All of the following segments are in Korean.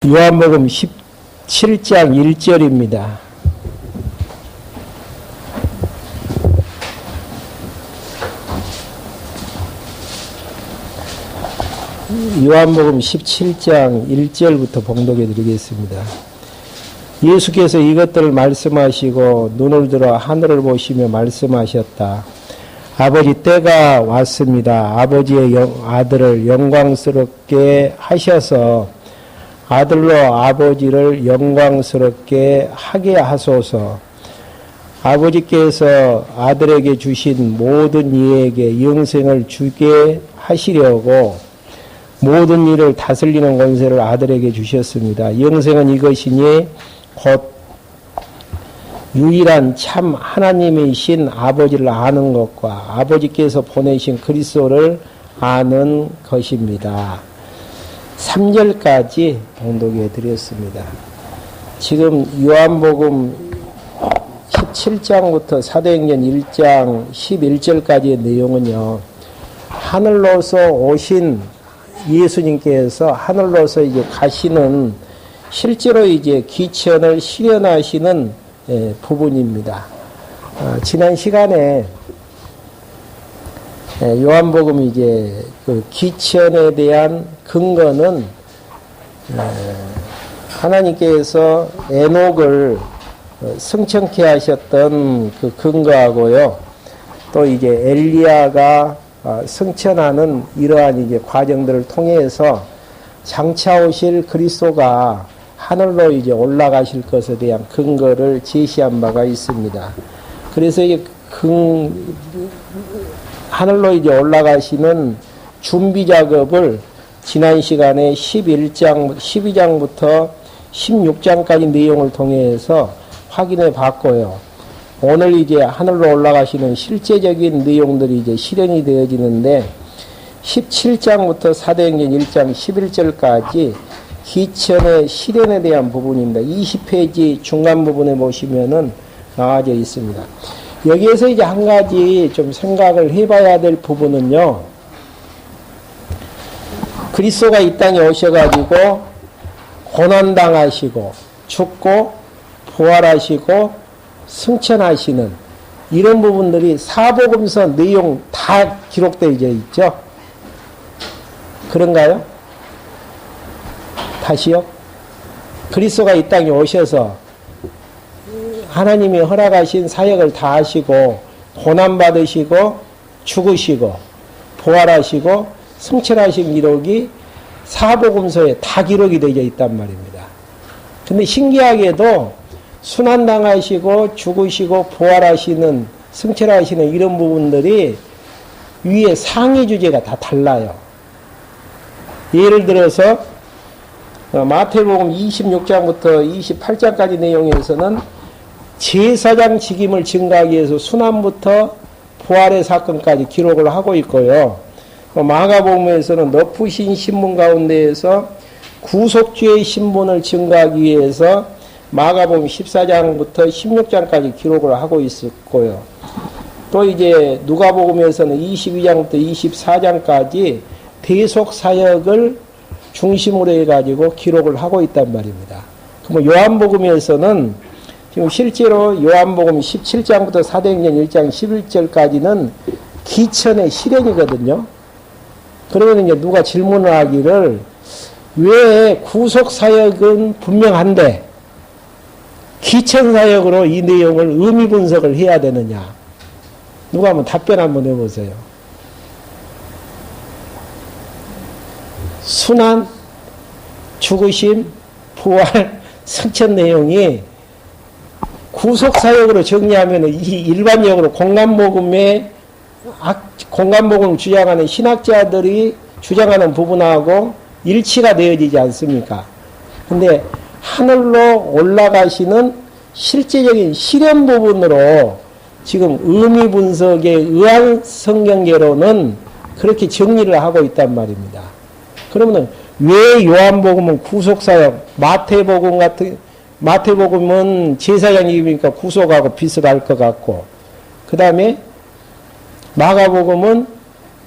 요한복음 17장 1절입니다. 요한복음 17장 1절부터 봉독해 드리겠습니다. 예수께서 이것들을 말씀하시고 눈을 들어 하늘을 보시며 말씀하셨다. 아버지, 때가 왔습니다. 아버지의 아들을 영광스럽게 하셔서 아들로 아버지를 영광스럽게 하게 하소서. 아버지께서 아들에게 주신 모든 이에게 영생을 주게 하시려고 모든 일을 다스리는 권세를 아들에게 주셨습니다. 영생은 이것이니 곧 유일한 참 하나님이신 아버지를 아는 것과 아버지께서 보내신 그리스도를 아는 것입니다. 3절까지 봉독해 드렸습니다. 지금 요한복음 17장부터 사도행전 1장 11절까지의 내용은요, 하늘로서 오신 예수님께서 하늘로서 이제 가시는 실제로 이제 기천을 실현하시는 부분입니다. 지난 시간에 요한복음 이제 그 기천에 대한 근거는 하나님께서 에녹을 승천케 하셨던 그 근거하고요. 또 이제 엘리야가 승천하는 이러한 이제 과정들을 통해서 장차 오실 그리스도가 하늘로 이제 올라가실 것에 대한 근거를 제시한 바가 있습니다. 그래서 이제 하늘로 이제 올라가시는 준비 작업을 지난 시간에 12장부터 16장까지 내용을 통해서 확인해 봤고요. 오늘 이제 하늘로 올라가시는 실제적인 내용들이 이제 실현이 되어지는데 17장부터 사도행전 1장 11절까지 기천의 실현에 대한 부분입니다. 20페이지 중간 부분에 보시면은 나와져 있습니다. 여기에서 이제 한 가지 좀 생각을 해봐야 될 부분은요, 그리스도가 이 땅에 오셔가지고 고난당하시고 죽고 부활하시고 승천하시는 이런 부분들이 사복음서 내용 다 기록되어 있죠. 그런가요? 다시요. 그리스도가 이 땅에 오셔서 하나님이 허락하신 사역을 다 하시고 고난받으시고 죽으시고 부활하시고 승천하신 기록이 사복음서에 다 기록이 되어 있단 말입니다. 근데 신기하게도 순환당하시고 죽으시고 부활하시는 승천하시는 이런 부분들이 위에 상위 주제가 다 달라요. 예를 들어서 마태복음 26장부터 28장까지 내용에서는 제사장 직임을 증가하기 위해서 순환부터 부활의 사건까지 기록을 하고 있고요. 마가복음에서는 높으신 신분 가운데에서 구속주의 신분을 증가하기 위해서 마가복음 14장부터 16장까지 기록을 하고 있었고요. 또 이제 누가복음에서는 22장부터 24장까지 대속 사역을 중심으로 해가지고 기록을 하고 있단 말입니다. 그럼 요한복음에서는 지금 실제로 요한복음 17장부터 사도행전 1장 11절까지는 기천의 실현이거든요. 그러면 이제 누가 질문을 하기를, 왜 구속사역은 분명한데 기천사역으로 이 내용을 의미 분석을 해야 되느냐? 누가 한번 답변 한번 해보세요. 순환, 죽으심, 부활, 승천 내용이 구속사역으로 정리하면 이 일반적으로 공간복음을 주장하는 신학자들이 주장하는 부분하고 일치가 되어지지 않습니까? 근데 하늘로 올라가시는 실제적인 실현 부분으로 지금 의미 분석에 의한 성경계로는 그렇게 정리를 하고 있단 말입니다. 그러면 왜 요한복음은 구속사역, 마태복음은 제사장이니까 구속하고 비슷할 것 같고, 그 다음에 마가복음은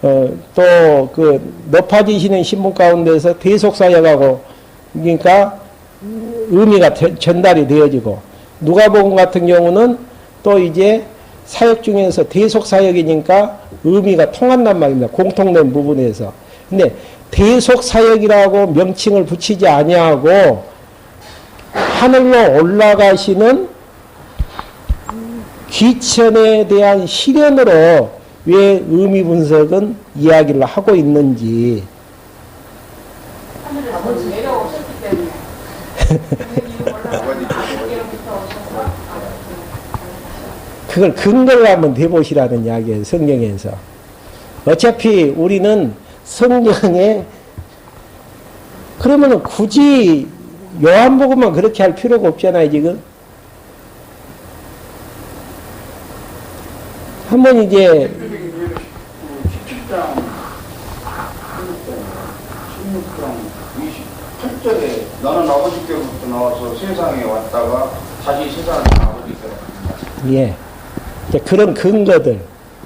또 그 높아지시는 신분 가운데서 대속사역하고, 그러니까 의미가 전달이 되어지고, 누가복음 같은 경우는 또 이제 사역 중에서 대속 사역이니까 의미가 통한단 말입니다. 공통된 부분에서. 근데 대속 사역이라고 명칭을 붙이지 아니하고 하늘로 올라가시는 귀천에 대한 실현으로 왜 의미 분석은 이야기를 하고 있는지. 아버지 내려오셨기 때문에. 그걸 근거를 한번 대보시라는 이야기예요. 성경에서. 어차피 우리는 성경에 그러면 굳이 요한복음만 그렇게 할 필요가 없잖아요. 지금 한번 이제 17장 16장 28절에 너는 아버지께로부터 나와서 세상에 왔다가 다시 세상에 아버지께로 간다. 예. 이제 그런 근거들.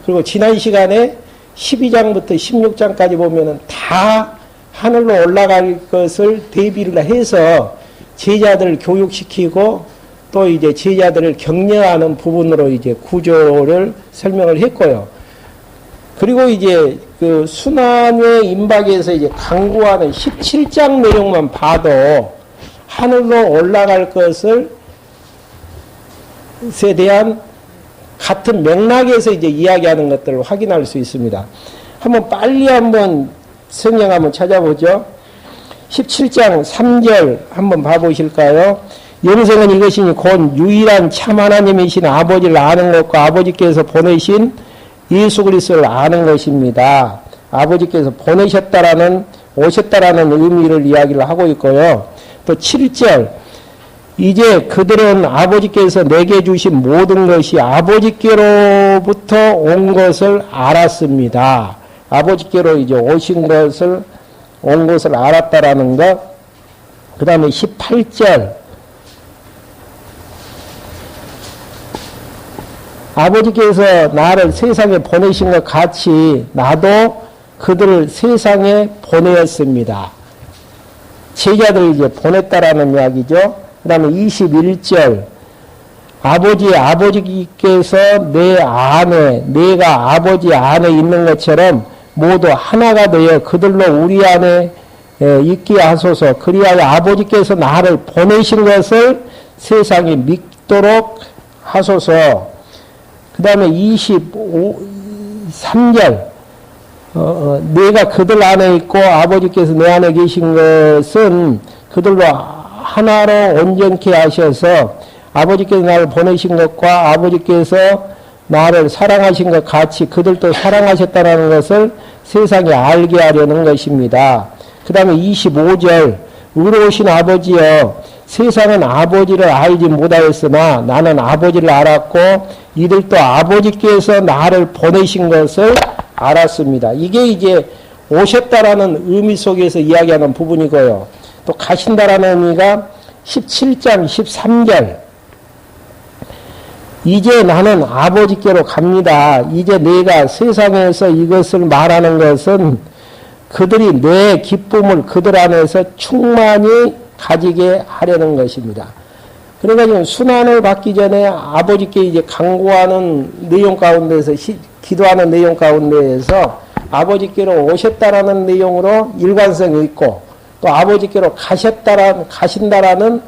그리고 지난 시간에 12장부터 16장까지 보면은 다 하늘로 올라갈 것을 대비를 해서 제자들을 교육시키고 또 이제 제자들을 격려하는 부분으로 이제 구조를 설명을 했고요. 그리고 이제 그 순환의 임박에서 이제 강구하는 17장 내용만 봐도 하늘로 올라갈 것을 에 대한 같은 맥락에서 이제 이야기하는 것들을 확인할 수 있습니다. 한번 빨리 한번 성경 한번 찾아보죠. 17장 3절 한번 봐보실까요? 영생은 이것이니 곧 유일한 참 하나님이신 아버지를 아는 것과 아버지께서 보내신 예수 그리스도를 아는 것입니다. 아버지께서 보내셨다라는 오셨다라는 의미를 이야기를 하고 있고요. 또 7절 이제 그들은 아버지께서 내게 주신 모든 것이 아버지께로부터 온 것을 알았습니다. 아버지께로 이제 온 것을 알았다라는 것. 그 다음에 18절 아버지께서 나를 세상에 보내신 것 같이 나도 그들을 세상에 보내었습니다. 제자들 이제 보냈다라는 이야기죠. 그 다음에 21절 아버지께서 내 안에 내가 아버지 안에 있는 것처럼 모두 하나가 되어 그들로 우리 안에 있게 하소서. 그리하여 아버지께서 나를 보내신 것을 세상이 믿도록 하소서. 그 다음에 23절 내가 그들 안에 있고 아버지께서 내 안에 계신 것은 그들로 하나로 온전케 하셔서 아버지께서 나를 보내신 것과 아버지께서 나를 사랑하신 것 같이 그들도 사랑하셨다는 것을 세상에 알게 하려는 것입니다. 그 다음에 25절 의로우신 아버지여 세상은 아버지를 알지 못하였으나 나는 아버지를 알았고 이들도 아버지께서 나를 보내신 것을 알았습니다. 이게 이제 오셨다라는 의미 속에서 이야기하는 부분이고요. 또 가신다라는 의미가 17장 13절 이제 나는 아버지께로 갑니다. 이제 내가 세상에서 이것을 말하는 것은 그들이 내 기쁨을 그들 안에서 충만히 가지게 하려는 것입니다. 그러니까 지금 순환을 받기 전에 아버지께 이제 강구하는 내용 가운데서 기도하는 내용 가운데에서 아버지께로 오셨다라는 내용으로 일관성이 있고 또 아버지께로 가신다라는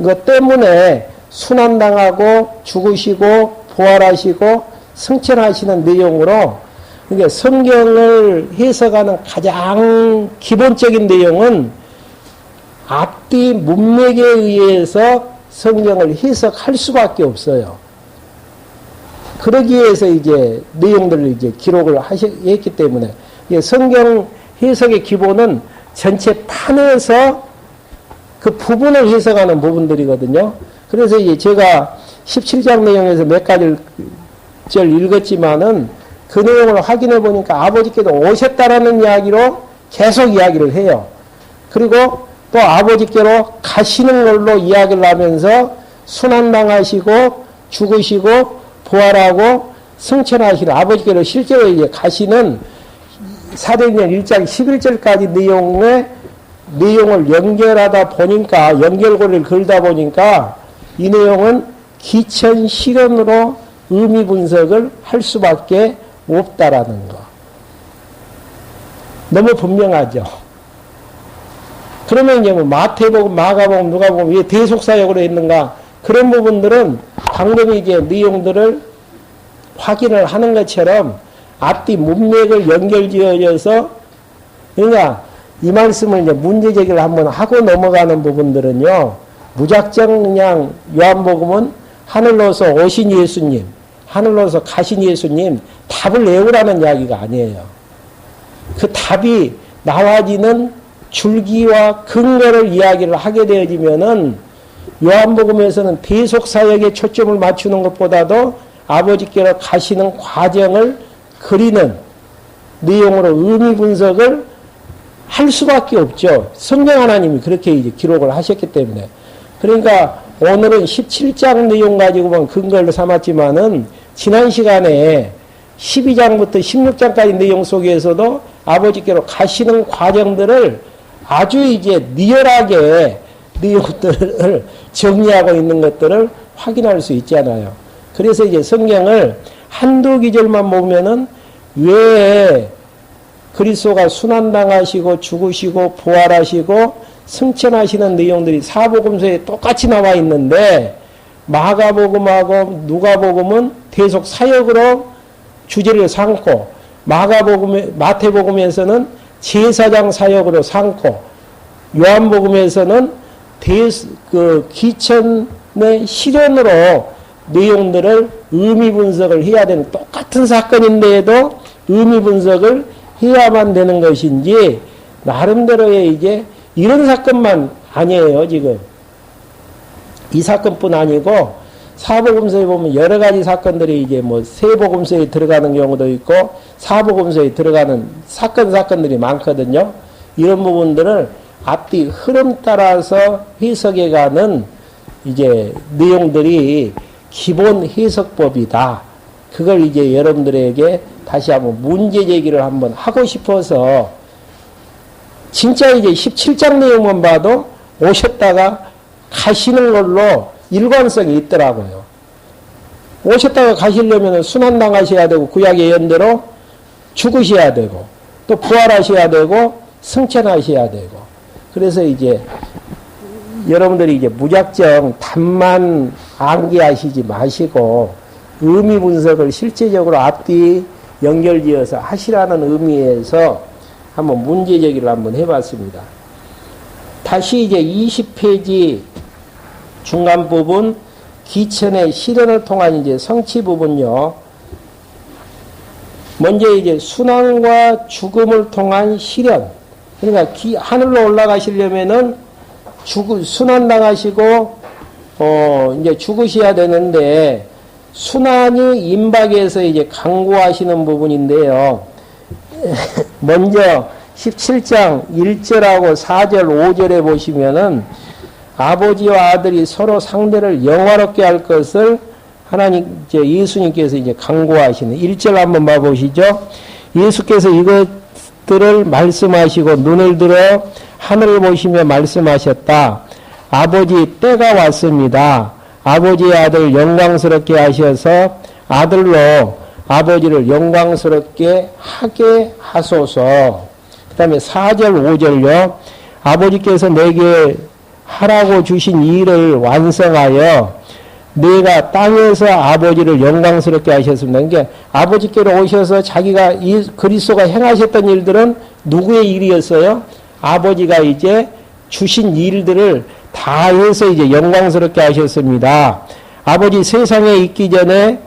것 때문에 순환당하고 죽으시고 부활하시고 승천하시는 내용으로 그러니까 성경을 해석하는 가장 기본적인 내용은 앞뒤 문맥에 의해서 성경을 해석할 수밖에 없어요. 그러기 위해서 이제 내용들을 이제 기록을 했기 때문에 성경 해석의 기본은 전체 판에서 그 부분을 해석하는 부분들이거든요. 그래서 이제 제가 17장 내용에서 몇 가지를 읽었지만은 그 내용을 확인해 보니까 아버지께도 오셨다라는 이야기로 계속 이야기를 해요. 그리고 또 아버지께로 가시는 걸로 이야기를 하면서 순환당하시고 죽으시고 부활하고 승천하시는 아버지께로 실제로 이제 가시는 사도행전 1장 11절까지 내용의 내용을 연결하다 보니까, 연결고리를 걸다 보니까 이 내용은 기천 실현으로 의미 분석을 할 수밖에 없다라는 거. 너무 분명하죠. 그러면 이제 뭐 마태복음, 마가복음, 누가복음 왜 대속사역으로 했는가? 그런 부분들은 방금 이제 내용들을 확인을 하는 것처럼 앞뒤 문맥을 연결지어져서, 그러니까 이 말씀을 이제 문제 제기를 한번 하고 넘어가는 부분들은요, 무작정 그냥 요한복음은 하늘로서 오신 예수님, 하늘로서 가신 예수님 답을 외우라는 이야기가 아니에요. 그 답이 나와지는 줄기와 근거를 이야기를 하게 되어지면은 요한복음에서는 대속사역에 초점을 맞추는 것보다도 아버지께로 가시는 과정을 그리는 내용으로 의미 분석을 할 수밖에 없죠. 성경 하나님이 그렇게 이제 기록을 하셨기 때문에. 그러니까 오늘은 17장 내용 가지고만 근거를 삼았지만은 지난 시간에 12장부터 16장까지 내용 속에서도 아버지께로 가시는 과정들을 아주 이제 리얼하게 내용들을 정리하고 있는 것들을 확인할 수 있잖아요. 그래서 이제 성경을 한두 기절만 보면은 왜 그리스도가 순환당하시고 죽으시고 부활하시고 승천하시는 내용들이 사복음서에 똑같이 나와 있는데 마가복음하고 누가복음은 계속 사역으로 주제를 삼고 마태복음에서는 제사장 사역으로 삼고 요한복음에서는 기천의 실현으로 내용들을 의미 분석을 해야 되는 똑같은 사건인데도 의미 분석을 해야만 되는 것인지 나름대로의 이제 이런 사건만 아니에요. 지금 이 사건뿐 아니고 사복음서에 보면 여러 가지 사건들이 이제 뭐 세복음서에 들어가는 경우도 있고 사복음서에 들어가는 사건들이 많거든요. 이런 부분들을 앞뒤 흐름 따라서 해석해가는 이제 내용들이 기본 해석법이다. 그걸 이제 여러분들에게 다시 한번 문제 제기를 한번 하고 싶어서 진짜 이제 17장 내용만 봐도 오셨다가 가시는 걸로 일관성이 있더라고요. 오셨다가 가시려면 순환당하셔야 되고 구약의 예언대로 죽으셔야 되고 또 부활하셔야 되고 승천하셔야 되고 그래서 이제 여러분들이 이제 무작정 답만 암기하시지 마시고 의미 분석을 실제적으로 앞뒤 연결지어서 하시라는 의미에서 한번 문제 제기를 한번 해봤습니다. 다시 이제 20페이지 중간 부분 기천의 실현을 통한 이제 성취 부분요. 먼저 이제 순환과 죽음을 통한 실현. 그러니까 하늘로 올라가시려면은 순환당하시고 이제 죽으셔야 되는데 순환이 임박에서 이제 강구하시는 부분인데요. 먼저 17장 1절하고 4절 5절에 보시면은 아버지와 아들이 서로 상대를 영화롭게 할 것을 하나님 예수님께서 이제 강구하시는 1절 한번 봐보시죠. 예수께서 이것들을 말씀하시고 눈을 들어 하늘을 보시며 말씀하셨다. 아버지 때가 왔습니다. 아버지의 아들 영광스럽게 하셔서 아들로 아버지를 영광스럽게 하게 하소서. 그 다음에 4절 5절요. 아버지께서 내게 하라고 주신 일을 완성하여 내가 땅에서 아버지를 영광스럽게 하셨습니다. 그러니까 아버지께로 오셔서 자기가 이 그리스도가 행하셨던 일들은 누구의 일이었어요? 아버지가 이제 주신 일들을 다 해서 이제 영광스럽게 하셨습니다. 아버지 세상에 있기 전에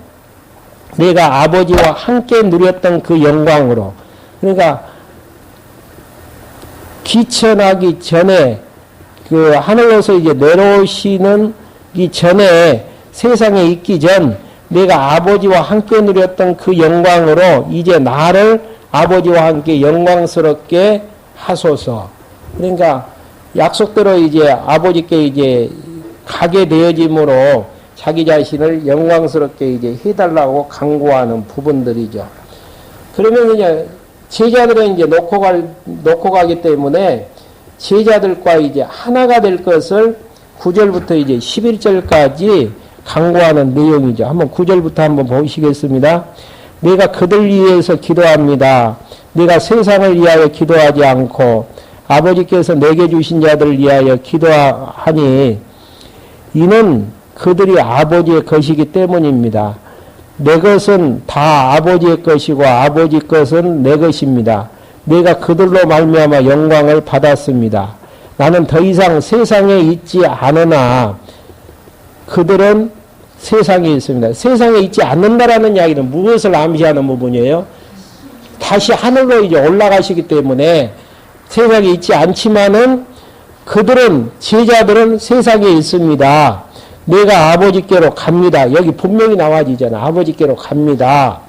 내가 아버지와 함께 누렸던 그 영광으로. 그러니까 기천하기 전에 그 하늘로서 이제 내려오시는 이 전에 세상에 있기 전 내가 아버지와 함께 누렸던 그 영광으로 이제 나를 아버지와 함께 영광스럽게 하소서. 그러니까 약속대로 이제 아버지께 이제 가게 되어짐으로 자기 자신을 영광스럽게 이제 해달라고 강구하는 부분들이죠. 그러면 이제 제자들은 이제 놓고 가기 때문에 제자들과 이제 하나가 될 것을 9절부터 이제 11절까지 강구하는 내용이죠. 한번 9절부터 한번 보시겠습니다. 내가 그들 위해서 기도합니다. 내가 세상을 위하여 기도하지 않고 아버지께서 내게 주신 자들을 위하여 기도하니 이는 그들이 아버지의 것이기 때문입니다. 내 것은 다 아버지의 것이고 아버지 것은 내 것입니다. 내가 그들로 말미암아 영광을 받았습니다. 나는 더 이상 세상에 있지 않으나 그들은 세상에 있습니다. 세상에 있지 않는다라는 이야기는 무엇을 암시하는 부분이에요? 다시 하늘로 이제 올라가시기 때문에 세상에 있지 않지만은 그들은, 제자들은 세상에 있습니다. 내가 아버지께로 갑니다. 여기 분명히 나와지잖아. 아버지께로 갑니다.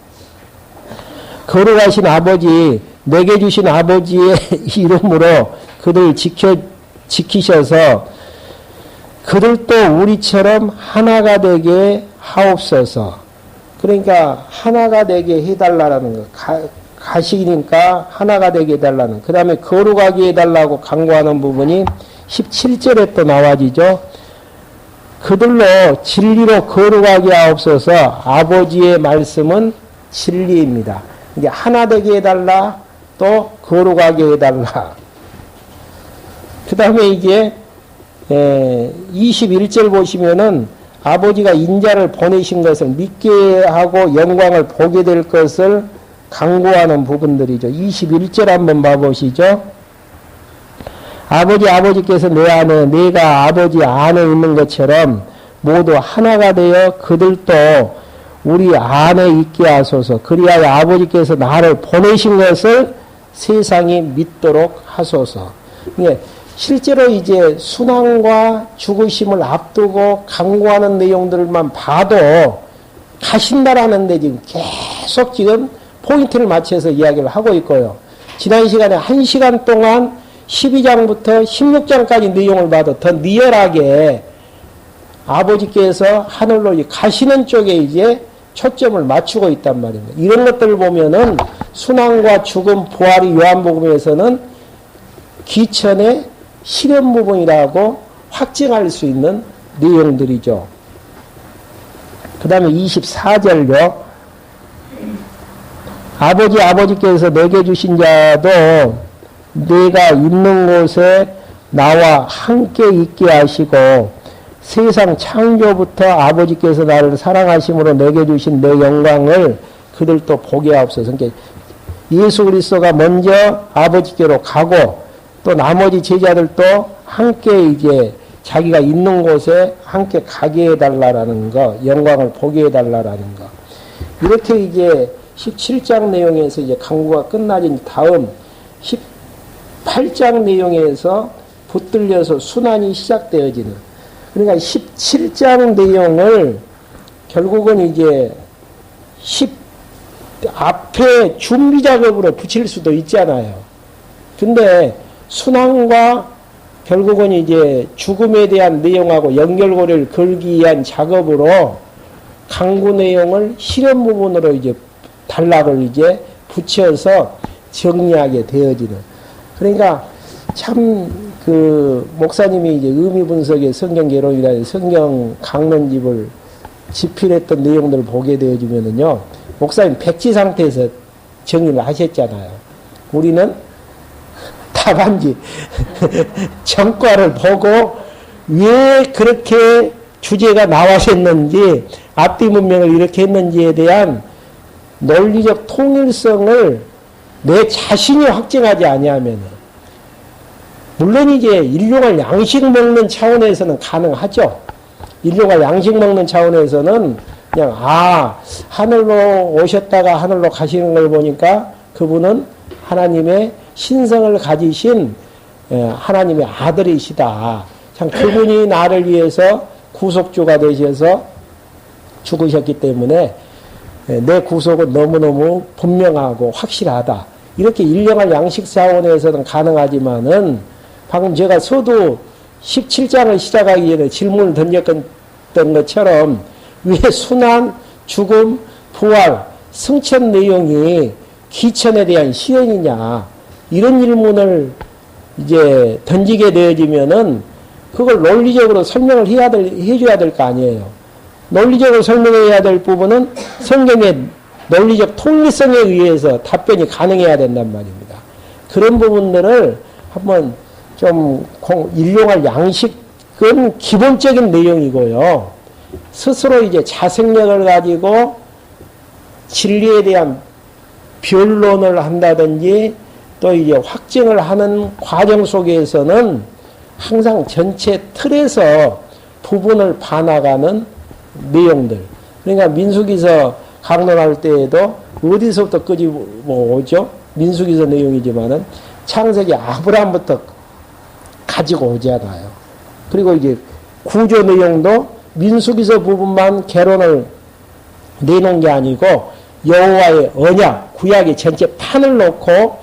걸어가신 아버지, 내게 주신 아버지의 이름으로 그들 지키셔서 그들도 우리처럼 하나가 되게 하옵소서. 그러니까 하나가 되게 해달라는 거. 가시니까 하나가 되게 해달라는. 그 다음에 거룩하게 해달라고 강구하는 부분이 17절에 또 나와지죠. 그들로 진리로 거룩하게 하옵소서. 아버지의 말씀은 진리입니다. 이게 하나 되게 해달라, 또 거룩하게 해달라. 그 다음에 이제 21절 보시면은 아버지가 인자를 보내신 것을 믿게 하고 영광을 보게 될 것을 강구하는 부분들이죠. 21절 한번 봐보시죠. 아버지께서 내 안에, 내가 아버지 안에 있는 것처럼 모두 하나가 되어 그들도 우리 안에 있게 하소서. 그리하여 아버지께서 나를 보내신 것을 세상이 믿도록 하소서. 예, 실제로 이제 순환과 죽으심을 앞두고 강구하는 내용들만 봐도 가신다라는 데 지금 계속 지금 포인트를 맞춰서 이야기를 하고 있고요. 지난 시간에 1시간 동안 12장부터 16장까지 내용을 봐도 더 리얼하게 아버지께서 하늘로 가시는 쪽에 이제 초점을 맞추고 있단 말입니다. 이런 것들을 보면은 순환과 죽음, 부활이 요한복음에서는 기천의 실현 부분이라고 확증할 수 있는 내용들이죠. 그 다음에 24절요. 아버지께서 내게 주신 자도 내가 있는 곳에 나와 함께 있게 하시고 세상 창조부터 아버지께서 나를 사랑하심으로 내게 주신 내 영광을 그들도 보게 하옵소서. 그러니까 예수 그리스도가 먼저 아버지께로 가고 또 나머지 제자들도 함께 이제 자기가 있는 곳에 함께 가게 해달라라는 거, 영광을 보게 해달라라는 거. 이렇게 이제 17장 내용에서 이제 강구가 끝나진 다음 18장 내용에서 붙들려서 순환이 시작되어지는. 그러니까 17장 내용을 결국은 이제 앞에 준비 작업으로 붙일 수도 있잖아요. 근데 순환과 결국은 이제 죽음에 대한 내용하고 연결고리를 걸기 위한 작업으로 강구 내용을 실현 부분으로 이제 단락을 이제 붙여서 정리하게 되어지는. 그러니까 참 그 목사님이 이제 의미 분석의 성경 개론이라는 성경 강론집을 집필했던 내용들을 보게 되어지면은요, 목사님 백지 상태에서 정리를 하셨잖아요. 우리는 답안지 정과를 보고 왜 그렇게 주제가 나왔었는지, 앞뒤 문명을 이렇게 했는지에 대한 논리적 통일성을 내 자신이 확증하지 아니하면, 물론 이제 일용할 양식 먹는 차원에서는 가능하죠. 일용할 양식 먹는 차원에서는 그냥 하늘로 오셨다가 하늘로 가시는 걸 보니까 그분은 하나님의 신성을 가지신 하나님의 아들이시다. 참 그분이 나를 위해서 구속주가 되셔서 죽으셨기 때문에 내 구속은 너무너무 분명하고 확실하다. 이렇게 일용할 양식 차원에서는 가능하지만은 방금 제가 서두 17장을 시작하기 전에 질문을 던졌던 것처럼 왜 순환, 죽음, 부활, 승천 내용이 기천에 대한 시연이냐, 이런 질문을 이제 던지게 되어지면은 그걸 논리적으로 설명을 해줘야 될 거 아니에요. 논리적으로 설명해야 될 부분은 성경의 논리적 통일성에 의해서 답변이 가능해야 된단 말입니다. 그런 부분들을 한번 좀 일용할 양식은 기본적인 내용이고요. 스스로 이제 자생력을 가지고 진리에 대한 변론을 한다든지 또 이제 확증을 하는 과정 속에서는 항상 전체 틀에서 부분을 봐나가는 내용들. 그러니까 민수기서 강론할 때에도 어디서부터 끄집어 오죠? 민수기서 내용이지만은 창세기 아브라함부터 가지고 오잖아요. 그리고 이제 구조 내용도 민수기서 부분만 개론을 내놓은 게 아니고 여호와의 언약, 구약의 전체 판을 놓고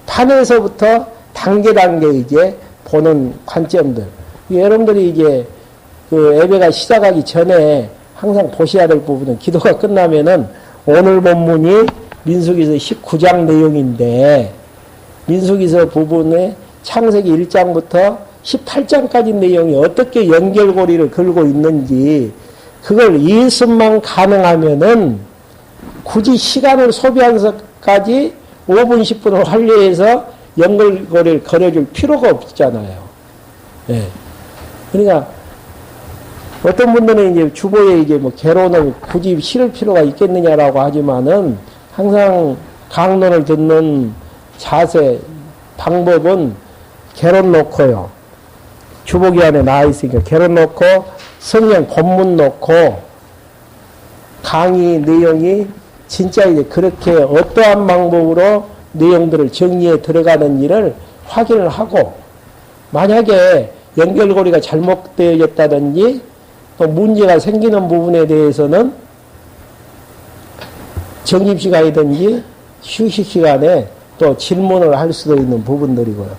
판에서부터 단계 이제 보는 관점들. 여러분들이 이제 그 예배가 시작하기 전에 항상 보셔야 될 부분은 기도가 끝나면은 오늘 본문이 민수기서 19장 내용인데 민수기서 부분에 창세기 1장부터 18장까지 내용이 어떻게 연결고리를 걸고 있는지 그걸 예습만 가능하면은 굳이 시간을 소비하면서까지 5분, 10분을 활용해서 연결고리를 걸어줄 필요가 없잖아요. 예. 그러니까 어떤 분들은 이제 주보에 이제 뭐 개론을 굳이 실을 필요가 있겠느냐라고 하지만은 항상 강론을 듣는 자세, 방법은 개론 놓고요. 주보기 안에 나와 있으니까 개론 놓고 성경 본문 놓고 강의 내용이 진짜 이제 그렇게 어떠한 방법으로 내용들을 정리해 들어가는 일을 확인을 하고 만약에 연결고리가 잘못되어졌다든지 또 문제가 생기는 부분에 대해서는 점심시간이든지 휴식시간에 또 질문을 할 수도 있는 부분들이고요.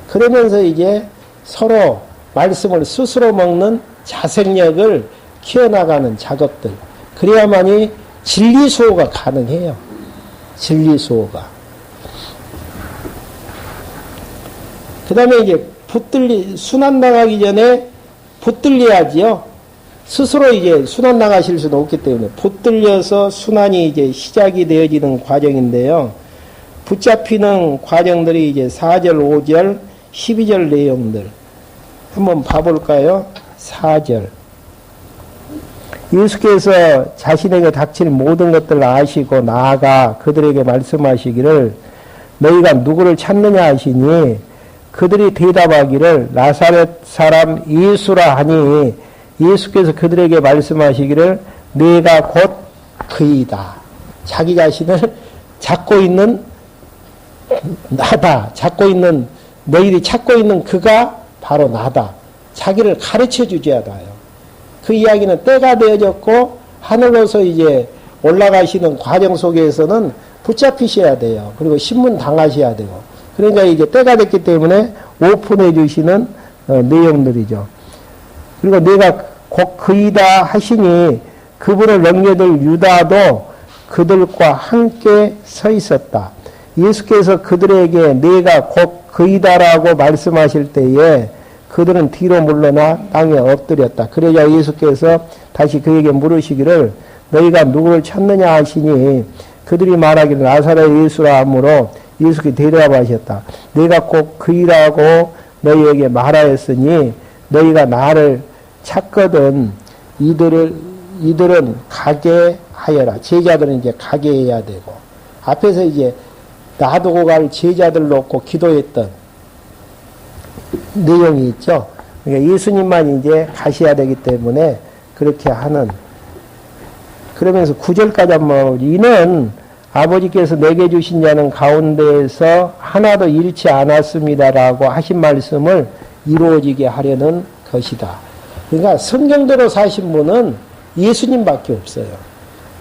그러면서 이제 서로 말씀을 스스로 먹는 자생력을 키워나가는 작업들. 그래야만이 진리수호가 가능해요. 진리수호가. 그 다음에 이제 순환 나가기 전에 붙들려야지요. 스스로 이제 순환 나가실 수는 없기 때문에 붙들려서 순환이 이제 시작이 되어지는 과정인데요. 붙잡히는 과정들이 이제 4절, 5절, 12절 내용들. 한번 봐볼까요? 4절. 예수께서 자신에게 닥칠 모든 것들을 아시고 나아가 그들에게 말씀하시기를 너희가 누구를 찾느냐 하시니 그들이 대답하기를 나사렛 사람 예수라 하니 예수께서 그들에게 말씀하시기를 내가 곧 그이다. 자기 자신을 찾고 있는 나다. 너희들이 찾고 있는 그가 바로 나다. 자기를 가르쳐 주지 않아요. 그 이야기는 때가 되어졌고 하늘로서 이제 올라가시는 과정 속에서는 붙잡히셔야 돼요. 그리고 신문 당하셔야 되고. 그러니까 이제 때가 됐기 때문에 오픈해 주시는 내용들이죠. 그리고 내가 곧 그이다 하시니 그분을 넘겨들 유다도 그들과 함께 서 있었다. 예수께서 그들에게 내가 곧 그이다라고 말씀하실 때에 그들은 뒤로 물러나 땅에 엎드렸다. 그러자 예수께서 다시 그에게 물으시기를 너희가 누구를 찾느냐 하시니 그들이 말하기를 나사렛 예수라 하므로 예수께 대답하셨다. 내가 꼭 그이라고 너희에게 말하였으니 너희가 나를 찾거든 이들은 가게 하여라. 제자들은 이제 가게 해야 되고 앞에서 이제 놔두고 갈 제자들 놓고 기도했던 내용이 있죠. 그러니까 예수님만 이제 가셔야 되기 때문에 그렇게 하는. 그러면서 9절까지 한번 이는 아버지께서 내게 주신 자는 가운데에서 하나도 잃지 않았습니다라고 하신 말씀을 이루어지게 하려는 것이다. 그러니까 성경대로 사신 분은 예수님밖에 없어요.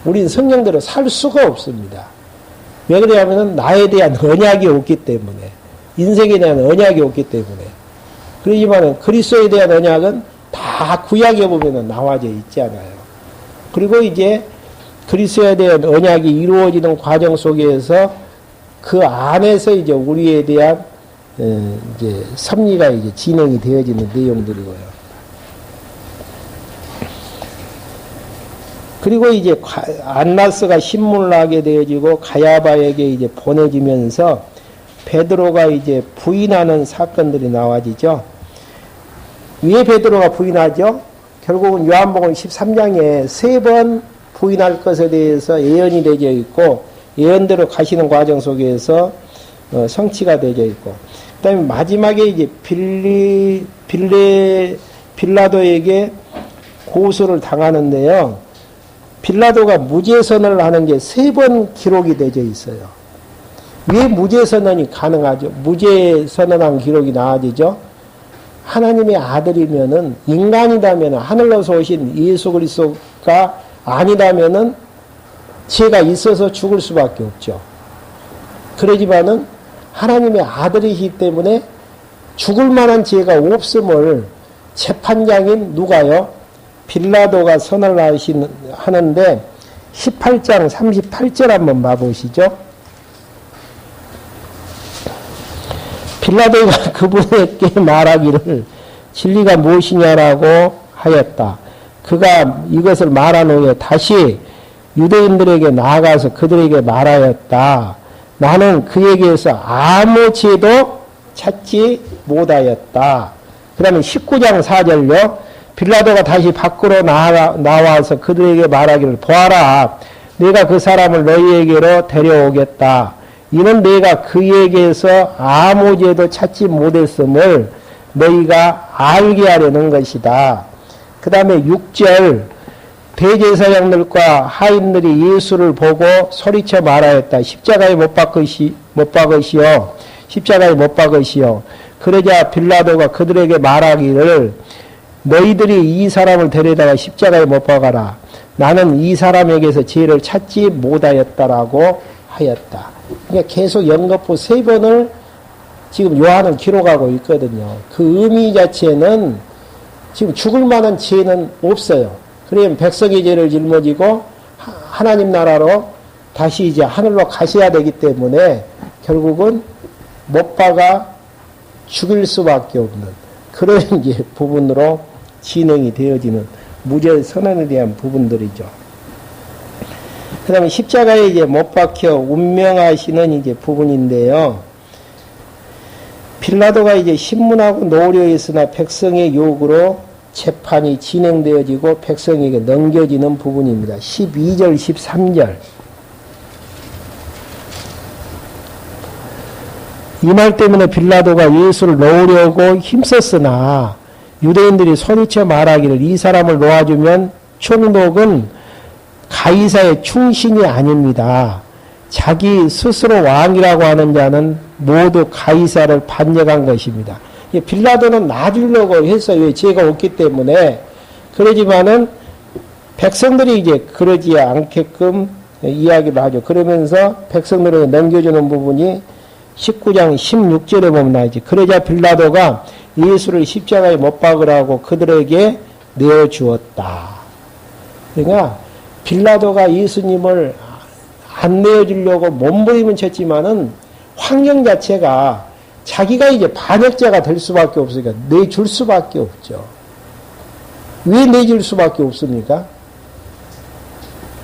우린 성경대로 살 수가 없습니다. 왜 그러냐면 나에 대한 언약이 없기 때문에, 인생에 대한 언약이 없기 때문에. 그러지만 그리스도에 대한 언약은 다 구약에 보면 나와져 있지 않아요. 그리고 이제 그리스도에 대한 언약이 이루어지는 과정 속에서 그 안에서 이제 우리에 대한 이제 섭리가 이제 진행이 되어지는 내용들이고요. 그리고 이제 안나스가 신문을 하게 되어지고 가야바에게 이제 보내지면서 베드로가 이제 부인하는 사건들이 나와지죠. 왜 베드로가 부인하죠? 결국은 요한복음 13장에 3번 부인할 것에 대해서 예언이 되어 있고 예언대로 가시는 과정 속에서 성취가 되어 있고 그다음에 마지막에 이제 빌라도에게 고소를 당하는데요. 빌라도가 무죄 선언을 하는 게 3번 기록이 되어 있어요. 왜 무죄 선언이 가능하죠? 무죄 선언한 기록이 나와지죠? 하나님의 아들이면은 인간이다면 하늘로서 오신 예수 그리스도가 아니다면은 죄가 있어서 죽을 수밖에 없죠. 그러지만은 하나님의 아들이기 때문에 죽을 만한 죄가 없음을 재판장인 누가요? 빌라도가 선언을 하는데 18장 38절 한번 봐보시죠. 빌라도가 그분에게 말하기를 진리가 무엇이냐라고 하였다. 그가 이것을 말한 후에 다시 유대인들에게 나아가서 그들에게 말하였다. 나는 그에게서 아무 죄도 찾지 못하였다. 그 다음에 19장 4절요. 빌라도가 다시 밖으로 나와서 그들에게 말하기를 보아라. 내가 그 사람을 너희에게로 데려오겠다. 이는 내가 그에게서 아무 죄도 찾지 못했음을 너희가 알게 하려는 것이다. 그 다음에 6절 대제사장들과 하인들이 예수를 보고 소리쳐 말하였다. 십자가에 못 박으시오. 십자가에 못 박으시오. 그러자 빌라도가 그들에게 말하기를 너희들이 이 사람을 데려다가 십자가에 못 박아라. 나는 이 사람에게서 죄를 찾지 못하였다라고 하였다. 그러니까 계속 연거푸 3번을 지금 요한은 기록하고 있거든요. 그 의미 자체는 지금 죽을 만한 죄는 없어요. 그러면 백성의 죄를 짊어지고 하나님 나라로 다시 이제 하늘로 가셔야 되기 때문에 결국은 못 박아 죽일 수밖에 없는 그런 이제 부분으로 진행이 되어지는 무죄 선언에 대한 부분들이죠. 그 다음에 십자가에 이제 못 박혀 운명하시는 이제 부분인데요. 빌라도가 이제 신문하고 노려했으나 백성의 요구로 재판이 진행되어지고 백성에게 넘겨지는 부분입니다. 12절, 13절. 이 말 때문에 빌라도가 예수를 놓으려고 힘썼으나 유대인들이 소리쳐 말하기를 이 사람을 놓아주면 총독은 가이사의 충신이 아닙니다. 자기 스스로 왕이라고 하는 자는 모두 가이사를 반역한 것입니다. 빌라도는 놔주려고 했어요. 왜? 죄가 없기 때문에. 그러지만은 백성들이 이제 그러지 않게끔 이야기를 하죠. 그러면서 백성들에게 넘겨주는 부분이 19장 16절에 보면 나오지. 그러자 빌라도가 예수를 십자가에 못 박으라고 그들에게 내어주었다. 그러니까 빌라도가 예수님을 안 내어주려고 몸부림은 쳤지만은 환경 자체가 자기가 이제 반역자가 될 수밖에 없으니까 내줄 수밖에 없죠. 왜 내줄 수밖에 없습니까?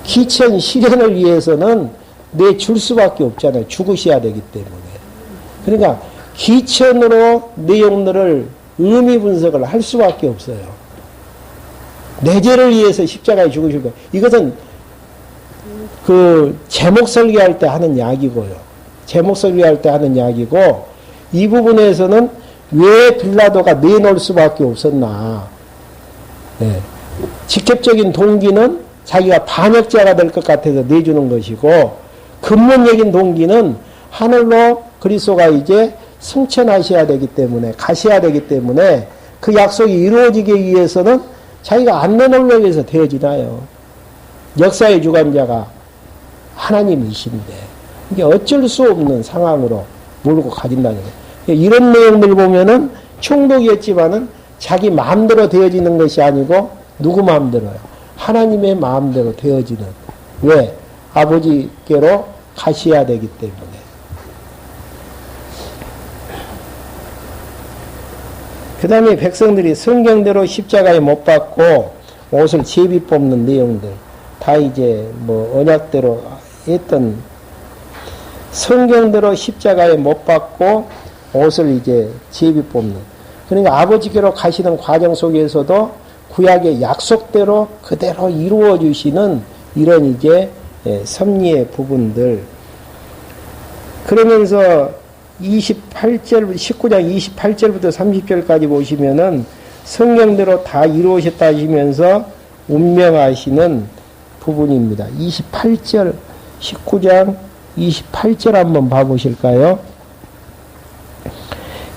기천 실현을 위해서는 내줄 수밖에 없잖아요. 죽으셔야 되기 때문에. 그러니까 기천으로 내용들을 의미 분석을 할 수밖에 없어요. 내 죄를 위해서 십자가에 죽으실 거예요. 이것은 그 제목 설계할 때 하는 이야기고요. 제목 설계할 때 하는 이야기고 이 부분에서는 왜 빌라도가 내놓을 수밖에 없었나. 네. 직접적인 동기는 자기가 반역자가 될 것 같아서 내주는 것이고 근본적인 동기는 하늘로 그리스도가 이제 승천하셔야 되기 때문에 가셔야 되기 때문에 그 약속이 이루어지기 위해서는 자기가 안 내놓으려고 해서 되어지나요. 역사의 주관자가 하나님이신데 이게 어쩔 수 없는 상황으로 몰고 가진다는 거예요. 이런 내용들 보면은 총독이었지만은 자기 마음대로 되어지는 것이 아니고 누구 마음대로요? 하나님의 마음대로 되어지는. 왜? 아버지께로 가셔야 되기 때문에. 그 다음에 백성들이 성경대로 십자가에 못 박고 옷을 제비 뽑는 내용들. 다 이제 뭐 언약대로 했던 성경대로 십자가에 못 박고 옷을 이제 제비 뽑는. 그러니까 아버지께로 가시는 과정 속에서도 구약의 약속대로 그대로 이루어 주시는 이런 이제 섭리의 부분들. 그러면서 19장 28절부터 30절까지 보시면은 성경대로 다 이루어졌다 하시면서 운명하시는 부분입니다. 28절, 19장 28절 한번 봐보실까요?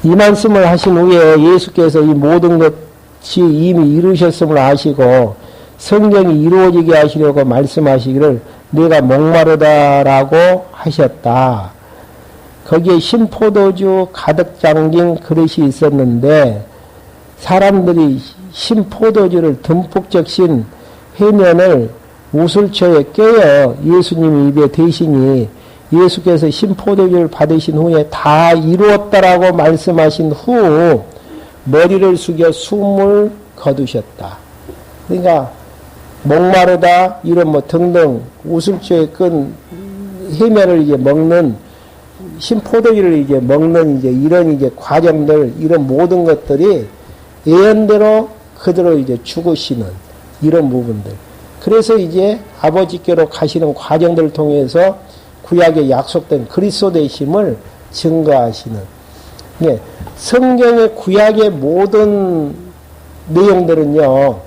이 말씀을 하신 후에 예수께서 이 모든 것이 이미 이루셨음을 아시고 성경이 이루어지게 하시려고 말씀하시기를 내가 목마르다라고 하셨다. 거기에 신포도주 가득 잠긴 그릇이 있었는데 사람들이 신포도주를 듬뿍 적신 해면을 우슬초에 껴여 예수님 입에 대시니 예수께서 신포도주를 받으신 후에 다 이루었다라고 말씀하신 후 머리를 숙여 숨을 거두셨다. 그러니까 목마르다 이런 뭐 등등 우슬초에 끈 해면을 이제 먹는 신포도주를 이제 먹는 이제 이런 이제 과정들 이런 모든 것들이 예언대로 그대로 이제 죽으시는 이런 부분들. 그래서 이제 아버지께로 가시는 과정들을 통해서 구약에 약속된 그리스도 되심을 증거하시는. 예, 성경의 구약의 모든 내용들은요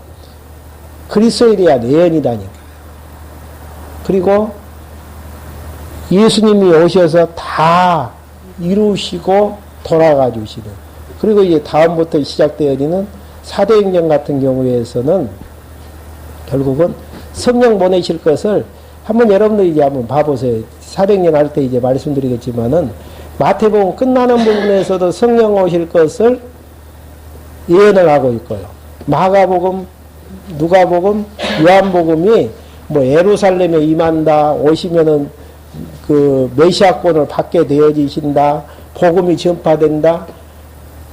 그리스도에 대한 예언이다니까. 그리고 예수님이 오셔서 다 이루시고 돌아가 주시는. 그리고 이제 다음부터 시작되어지는 사도행전 같은 경우에서는 결국은 성령 보내실 것을 한번 여러분들이 이제 한번 봐보세요. 사도행전 할 때 이제 말씀드리겠지만은 마태복음 끝나는 부분에서도 성령 오실 것을 예언을 하고 있고요. 마가복음, 누가복음, 요한복음이 뭐 예루살렘에 임한다, 오시면은 그 메시아권을 받게 되어지신다, 복음이 전파된다.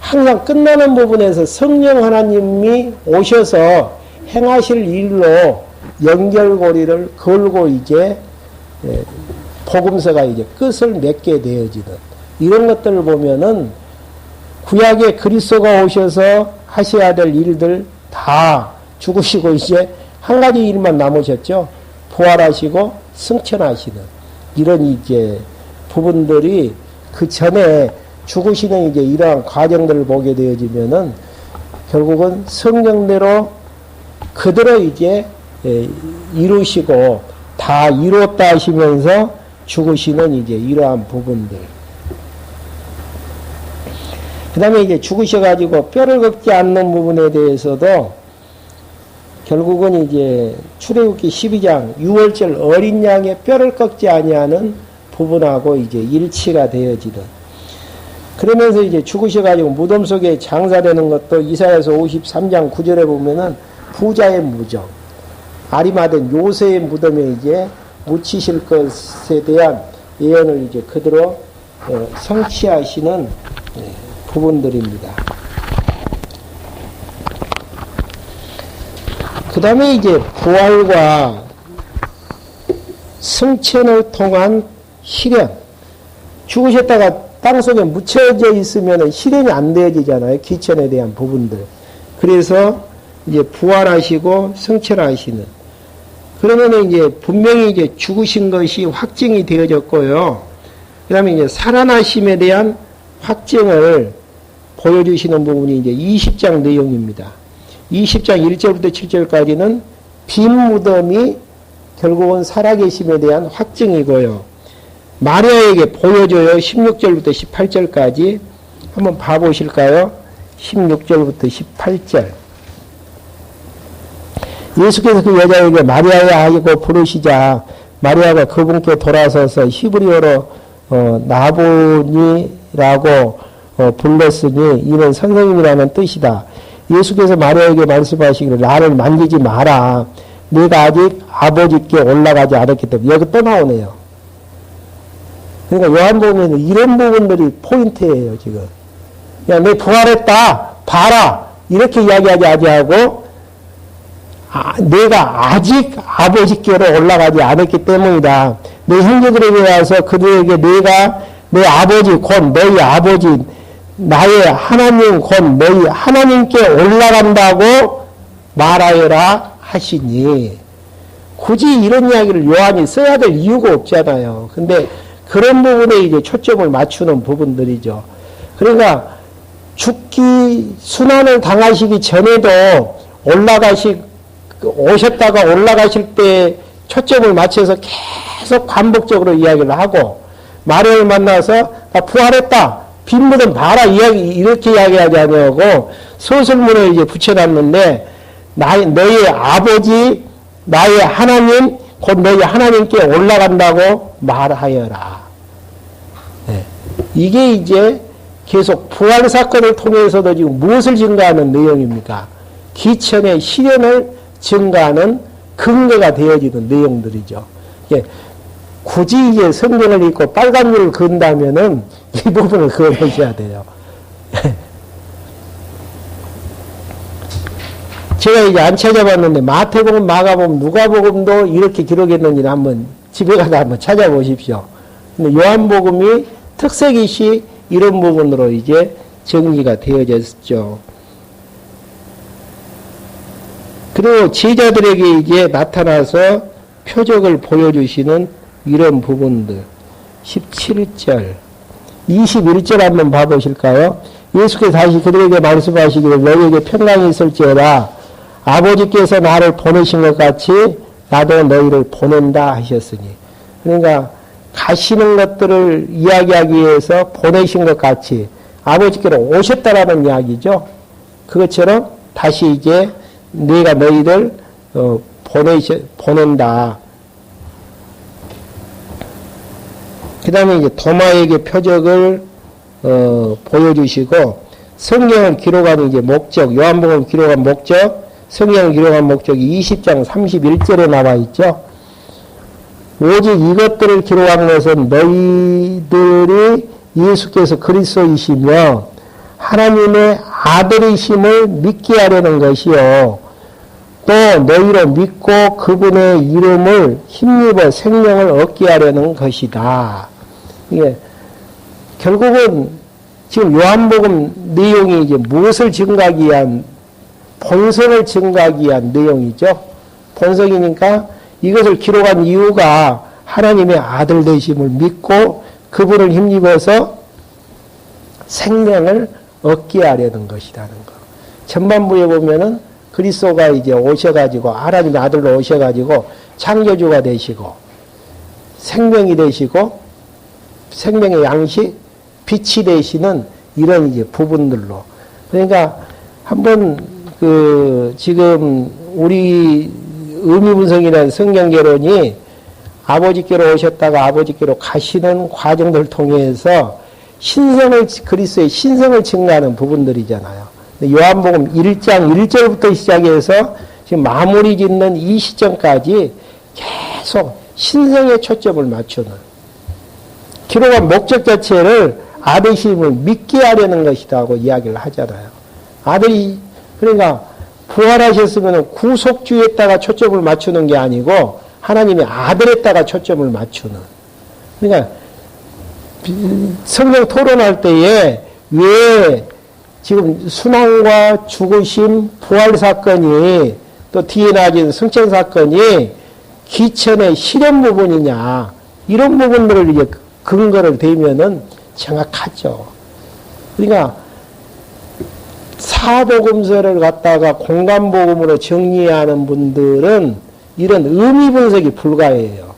항상 끝나는 부분에서 성령 하나님이 오셔서 행하실 일로 연결고리를 걸고 이제 복음서가 이제 끝을 맺게 되어지는 이런 것들을 보면은 구약의 그리스도가 오셔서 하셔야 될 일들 다 죽으시고 이제 한 가지 일만 남으셨죠. 부활하시고 승천하시는 이런 이제 부분들이 그 전에 죽으시는 이제 이러한 과정들을 보게 되어지면은 결국은 성경대로 그대로 이제 이루시고 다 이루었다 하시면서 죽으시는 이제 이러한 부분들. 그 다음에 이제 죽으셔가지고 뼈를 꺾지 않는 부분에 대해서도 결국은 이제 출애굽기 12장 6월절 어린 양의 뼈를 꺾지 아니하는 부분하고 이제 일치가 되어지던. 그러면서 이제 죽으셔가지고 무덤 속에 장사되는 것도 이사야서 53장 9절에 보면은 부자의 무정, 아리마된 요새의 무덤에 이제 묻히실 것에 대한 예언을 이제 그대로 성취하시는 부분들입니다. 그 다음에 이제 부활과 승천을 통한 실현. 죽으셨다가 땅속에 묻혀져 있으면 실현이 안 되어지잖아요. 기천에 대한 부분들. 그래서 이제 부활하시고 승천하시는. 그러면 이제 분명히 이제 죽으신 것이 확증이 되어졌고요. 그 다음에 이제 살아나심에 대한 확증을 보여주시는 부분이 이제 20장 내용입니다. 20장 1절부터 7절까지는 빈 무덤이 결국은 살아계심에 대한 확증이고요. 마리아에게 보여줘요. 16절부터 18절까지 한번 봐보실까요? 16절부터 18절. 예수께서 그 여자에게 마리아야 하고 부르시자 마리아가 그분께 돌아서서 히브리어로 나보니라고 불렀으니 이는 선생님이라는 뜻이다. 예수께서 마리아에게 말씀하시기를 나를 만지지 마라. 내가 아직 아버지께 올라가지 않았기 때문에. 여기 또 나오네요. 그러니까 요한복음에는 이런 부분들이 포인트예요, 지금. 야, 내 부활했다. 봐라 이렇게 이야기하지 하고 내가 아직 아버지께로 올라가지 않았기 때문이다. 내 형제들에게 와서 그들에게 내가 내 아버지 곧 너희 아버지 나의 하나님 곧 너희 하나님께 올라간다고 말하여라 하시니 굳이 이런 이야기를 요한이 써야 될 이유가 없잖아요. 근데 그런 부분에 이제 초점을 맞추는 부분들이죠. 그러니까 죽기 순환을 당하시기 전에도 오셨다가 올라가실 때 초점을 맞춰서 계속 반복적으로 이야기를 하고 마리아를 만나서 나 부활했다. 빈무덤 봐라 이렇게 이야기하지 않냐고 서술문을 이제 붙여놨는데 너희 아버지 나의 하나님 곧 너희 하나님께 올라간다고 말하여라. 네. 이게 이제 계속 부활 사건을 통해서도 지금 무엇을 증가하는 내용입니까? 기천의 시련을 증가하는 근거가 되어지는 내용들이죠. 예. 굳이 이제 성경을 읽고 빨간 줄을 그은다면은 이 부분을 그어놓으셔야 돼요. 제가 이제 안 찾아봤는데 마태복음, 마가복음, 누가복음도 이렇게 기록했는지는 한번 집에 가서 한번 찾아보십시오. 근데 요한복음이 특색이시 이런 부분으로 이제 정리가 되어졌죠. 그리고 제자들에게 이제 나타나서 표적을 보여주시는 이런 부분들. 17절, 21절 한번 봐보실까요? 예수께서 다시 그들에게 말씀하시기를 너희에게 평강이 있을지어다. 아버지께서 나를 보내신 것 같이 나도 너희를 보낸다 하셨으니. 그러니까 가시는 것들을 이야기하기 위해서 보내신 것 같이 아버지께로 오셨다라는 이야기죠. 그것처럼 다시 이제 내가 너희를 보낸다. 그 다음에 이제 도마에게 표적을 보여주시고 성경을 기록한 이제 목적, 요한복음 기록한 목적, 성경을 기록한 목적이 20장 31절에 나와 있죠. 오직 이것들을 기록한 것은 너희들이 예수께서 그리스도이시며 하나님의 아들이심을 믿게 하려는 것이요. 또 너희로 믿고 그분의 이름을 힘입어 생명을 얻게 하려는 것이다. 이게 결국은 지금 요한복음 내용이 이제 무엇을 증가하기 위한 본성을 증가하기 위한 내용이죠. 본성이니까 이것을 기록한 이유가 하나님의 아들 되심을 믿고 그분을 힘입어서 생명을 얻게 하려는 것이라는 거. 전반부에 보면은 그리스도가 이제 오셔가지고 하나님의 아들로 오셔가지고 창조주가 되시고 생명이 되시고 생명의 양식 빛이 되시는 이런 이제 부분들로. 그러니까 한번 지금 우리 의미분석이라는 성경개론이 아버지께로 오셨다가 아버지께로 가시는 과정들을 통해서 그리스도의 신성을 증가하는 부분들이잖아요. 요한복음 1장 1절부터 시작해서 지금 마무리 짓는 이 시점까지 계속 신성에 초점을 맞추는 기록한 목적 자체를 아들심을 믿게 하려는 것이라고 이야기를 하잖아요. 아들이 그러니까 부활하셨으면 구속주에다가 초점을 맞추는 게 아니고 하나님의 아들에다가 초점을 맞추는. 그러니까 성경 토론할 때에 왜 지금 순환과 죽으심, 부활 사건이 또 뒤에 나아진 승천 사건이 기천의 실현 부분이냐 이런 부분들을 이제 근거를 대면은 정확하죠. 그러니까 사복음서를 갖다가 공간복음으로 정리하는 분들은 이런 의미 분석이 불가해요.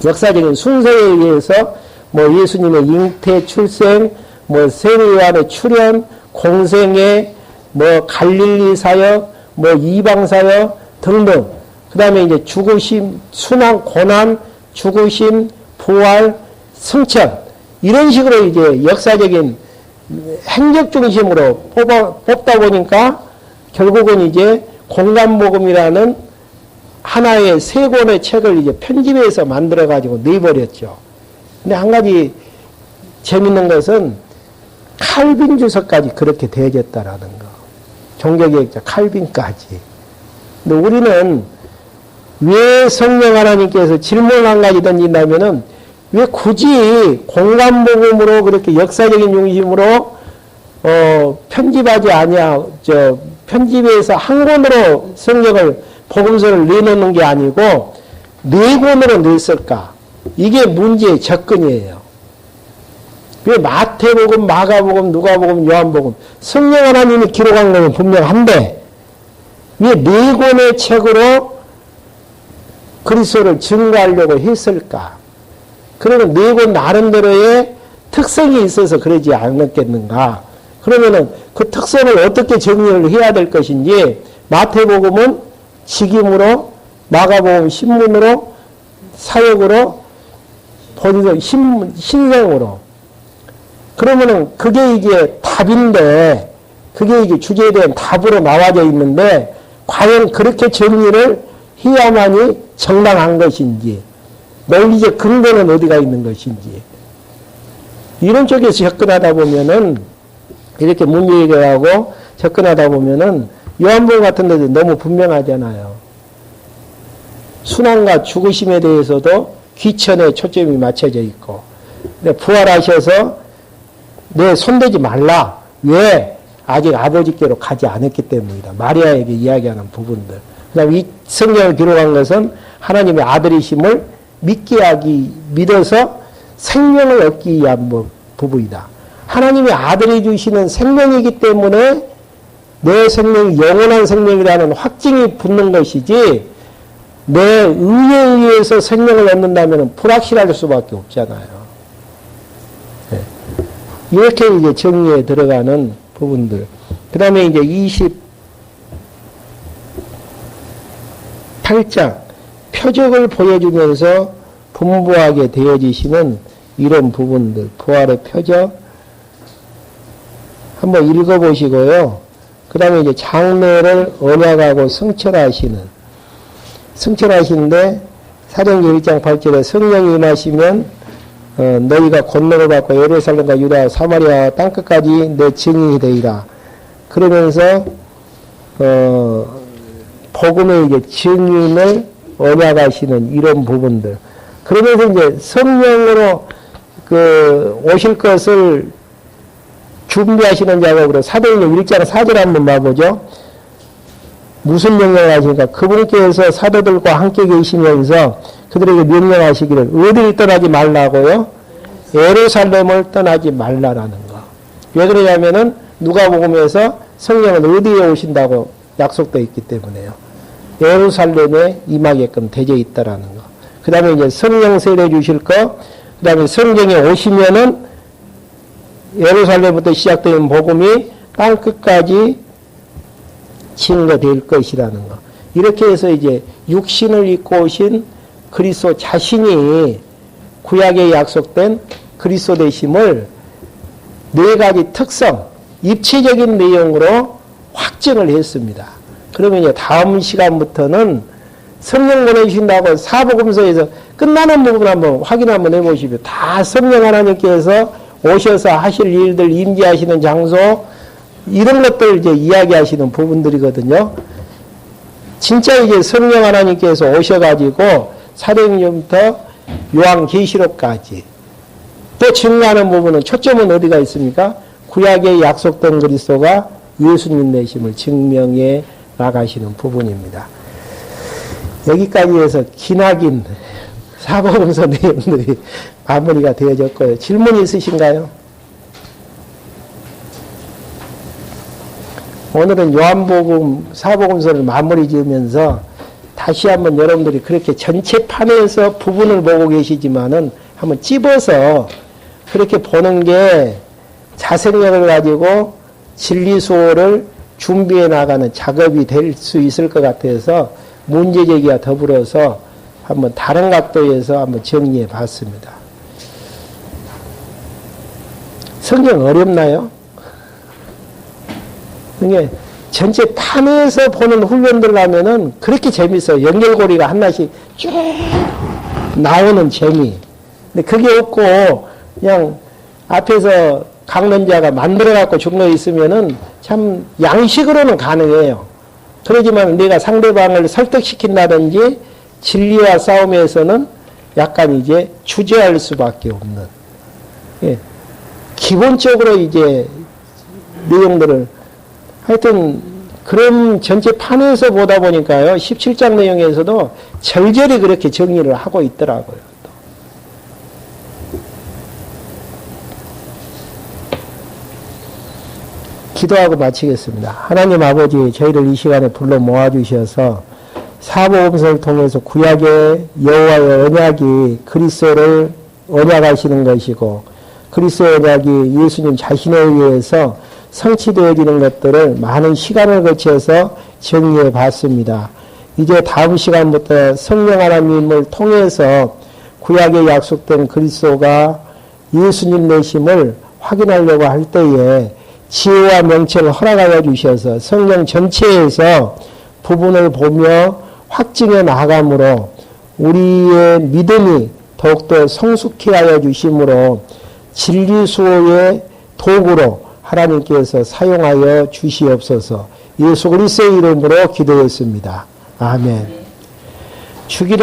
역사적인 순서에 의해서 뭐 예수님의 잉태, 출생, 뭐 세례요한의 출현, 공생애, 뭐 갈릴리 사역, 뭐 이방 사역 등등. 그 다음에 이제 죽으심, 순환, 고난, 죽으심, 부활, 승천 이런 식으로 이제 역사적인 행적 중심으로 뽑다 보니까 결국은 이제 공간복음이라는 하나의 세 권의 책을 이제 편집해서 만들어가지고 내버렸죠. 근데 한 가지 재밌는 것은 칼빈 주석까지 그렇게 되어졌다라는 거. 종교개혁자 칼빈까지. 근데 우리는 왜 성령 하나님께서 질문 한 가지 던진다면은 왜 굳이 공간복음으로 그렇게 역사적인 중심으로 편집하지 편집해서 한 권으로 성경을 복음서를 내놓는 게 아니고 네 권으로 냈을까? 이게 문제의 접근이에요. 왜 마태복음, 마가복음, 누가복음, 요한복음 성령 하나님이 기록한 거는 분명한데 왜 네 권의 책으로 그리스도를 증거하려고 했을까? 그러면 네 권 나름대로의 특성이 있어서 그러지 않았겠는가? 그러면은 그 특성을 어떻게 정리를 해야 될 것인지 마태복음은 직임으로, 마가복음 신문으로, 사역으로, 본서 신성으로. 그러면은 그게 이게 답인데, 그게 이게 주제에 대한 답으로 나와져 있는데, 과연 그렇게 정리를 해야만이 정당한 것인지, 논리적 근거는 어디가 있는 것인지. 이런 쪽에서 접근하다 보면은, 이렇게 문제 해결하고 접근하다 보면은, 요한복음 같은 데도 너무 분명하잖아요. 순환과 죽으심에 대해서도 귀천에 초점이 맞춰져 있고, 근데 부활하셔서 내 손대지 말라. 왜? 아직 아버지께로 가지 않았기 때문이다. 마리아에게 이야기하는 부분들. 그 다음에 이 성경을 기록한 것은 하나님의 아들이심을 믿어서 생명을 얻기 위한 부분이다. 하나님의 아들이 주시는 생명이기 때문에 내 생명이 영원한 생명이라는 확증이 붙는 것이지 내 의에 의해서 생명을 얻는다면 불확실할 수밖에 없잖아요. 네. 이렇게 이제 정리에 들어가는 부분들. 그 다음에 이제 28장 표적을 보여주면서 분부하게 되어지시는 이런 부분들. 부활의 표적 한번 읽어보시고요. 그 다음에 이제 장래를 언약하고 성철하시는데 사도행전 1장 8절에 성령이 임하시면 너희가 권능을 받고 예루살렘과 유다 사마리아 땅끝까지 내 증인이 되리라. 그러면서 복음의 이제 증인을 언약하시는 이런 부분들. 그러면서 이제 성령으로 오실 것을 준비하시는 작업으로 사도행전 1장 4절 한번 봐보죠. 무슨 명령을 하십니까? 그분께서 사도들과 함께 계시면서 그들에게 명령하시기를 어디를 떠나지 말라고요? 예루살렘을 떠나지 말라라는 거. 왜 그러냐면은 누가복음에서 성령은 어디에 오신다고 약속되어 있기 때문에요. 예루살렘에 임하게끔 되어 있다라는 거. 그 다음에 이제 성령 세례 주실 거. 그 다음에 성경에 오시면은 예루살렘부터 시작되는 복음이 땅끝까지 증거될 것이라는 거. 이렇게 해서 이제 육신을 입고 오신 그리스도 자신이 구약에 약속된 그리스도 되심을 네 가지 특성, 입체적인 내용으로 확증을 했습니다. 그러면 이제 다음 시간부터는 성령 보내주신다고 사복음서에서 끝나는 부분 한번 확인 한번 해보시면 다 성령 하나님께서 오셔서 하실 일들, 임재하시는 장소, 이런 것들 이제 이야기하시는 부분들이거든요. 진짜 이제 성령 하나님께서 오셔가지고 사도행전부터 요한계시록까지 또 증거하는 부분은 초점은 어디가 있습니까? 구약에 약속된 그리스도가 예수님 되심을 증명해 나가시는 부분입니다. 여기까지 해서 기나긴 사복음서 내용들이 마무리가 되어졌고요. 질문 있으신가요? 오늘은 요한복음 사복음서를 마무리 지으면서 다시 한번 여러분들이 그렇게 전체판에서 부분을 보고 계시지만은 한번 찝어서 그렇게 보는 게 자생력을 가지고 진리수호를 준비해 나가는 작업이 될 수 있을 것 같아서 문제제기와 더불어서 한번 다른 각도에서 한번 정리해 봤습니다. 성경 어렵나요? 이게 전체 판에서 보는 훈련들 하면은 그렇게 재밌어요. 연결고리가 하나씩 쭉 나오는 재미. 근데 그게 없고 그냥 앞에서 강론자가 만들어갖고 증거 있으면은 참 양식으로는 가능해요. 그러지만 내가 상대방을 설득시킨다든지 진리와 싸움에서는 약간 이제 주저할 수밖에 없는. 예. 기본적으로 이제 내용들을 하여튼 그런 전체 판에서 보다 보니까요. 17장 내용에서도 절절히 그렇게 정리를 하고 있더라고요. 기도하고 마치겠습니다. 하나님 아버지, 저희를 이 시간에 불러 모아주셔서 사복음서를 통해서 구약의 여호와의 언약이 그리스도를 언약하시는 것이고 그리스도의 언약이 예수님 자신에 의해서 성취되어지는 것들을 많은 시간을 거쳐서 정리해 봤습니다. 이제 다음 시간부터 성령 하나님을 통해서 구약에 약속된 그리스도가 예수님 내심을 확인하려고 할 때에 지혜와 명철을 허락하여 주셔서 성령 전체에서 부분을 보며 확증해 나감으로 우리의 믿음이 더욱더 성숙해 하여 주심으로 진리 수호의 도구로 하나님께서 사용하여 주시옵소서. 예수 그리스도의 이름으로 기도했습니다. 아멘. 주기도